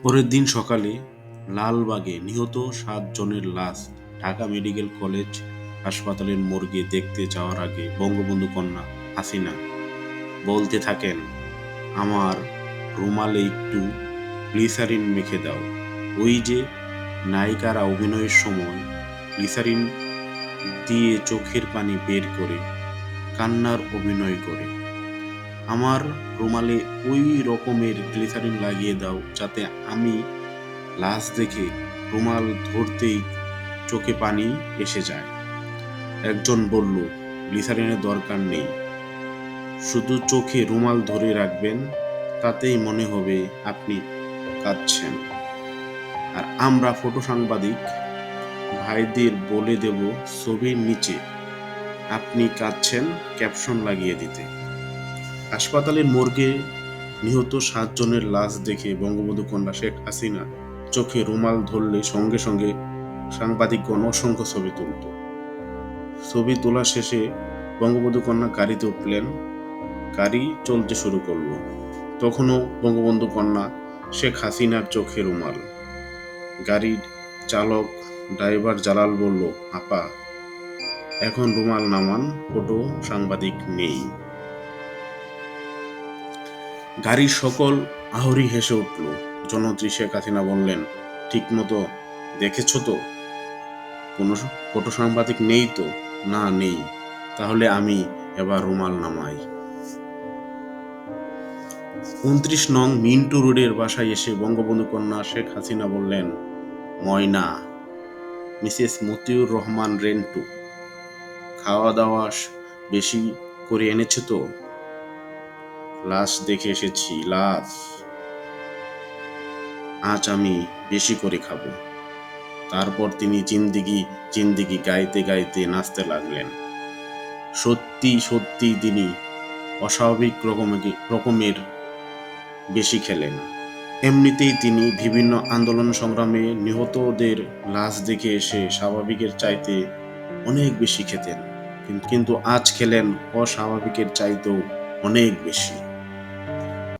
পরের দিন সকালে লালবাগে নিহত ৭ জনের লাশ ঢাকা মেডিকেল কলেজ হাসপাতালের মর্গে দেখতে যাওয়ার আগে বঙ্গবন্ধু কন্যা হাসিনা বলতে থাকেন, আমার রুমালে একটু গ্লিসারিন মেখে দাও। ওই যে নায়িকারা অভিনয়ের সময় গ্লিসারিন দিয়ে চোখের পানি বের করে কান্নার অভিনয় করে, আমার রুমালে ওই রকমের গ্লিসারিন লাগিয়ে দাও যাতে আমি লাশ দেখে রুমাল ধরতেই চোখে পানি এসে যায়। একজন বলল, গ্লিসারিনের দরকার নেই, শুধু চোখে রুমাল ধরে রাখবেন, তাতেই মনে হবে আপনি কাঁদছেন। আর আমরা ফটো সাংবাদিক ভাইদের বলে দেব ছবির নিচে আপনি কাঁদছেন ক্যাপশন লাগিয়ে দিতে। হাসপাতালের মর্গে নিহত ৭ জনের লাশ দেখে বঙ্গবন্ধু কন্যা শেখ হাসিনা চোখে রুমাল ধরলে সঙ্গে সঙ্গে সাংবাদিকগণ অসংখ্য ছবি তুলত। ছবি তোলা শেষে বঙ্গবন্ধু কন্যা গাড়িতে উঠলেন, গাড়ি চলতে শুরু করলো। তখনও বঙ্গবন্ধু কন্যা শেখ হাসিনার চোখে রুমাল। গাড়ির চালক ড্রাইভার জালাল বলল, আপা এখন রুমাল নামান, ফটো সাংবাদিক নেই। গাড়ির সকল আহরি হেসে উঠল। জনত্রী শেখ হাসিনা বললেন, ঠিক মতো দেখেছ তো? কোনো ফটো সাংবাদিক নেই তো? না, নেই। তাহলে আমি এবার রুমাল নামাই। ২৯ নং মিন্টু রোডের বাসায় এসে বঙ্গবন্ধু কন্যা শেখ হাসিনা বললেন, ময়না, মিসেস মতিউর রহমান রেন্টু, খাওয়া দাওয়া বেশি করে এনেছে তো? লাশ দেখে এসেছি, লাশ। আজ আমি বেশি করে খাবো। তারপর তিনি জিন্দিগি জিন্দিগি গাইতে গাইতে নাচতে লাগলেন। সত্যি সত্যি তিনি অস্বাভাবিক রকমের বেশি খেলেন। এমনিতেই তিনি বিভিন্ন আন্দোলন সংগ্রামে নিহতদের লাশ দেখে এসে স্বাভাবিকের চাইতে অনেক বেশি খেতেন, কিন্তু আজ খেলেন অস্বাভাবিকের চাইতেও অনেক বেশি।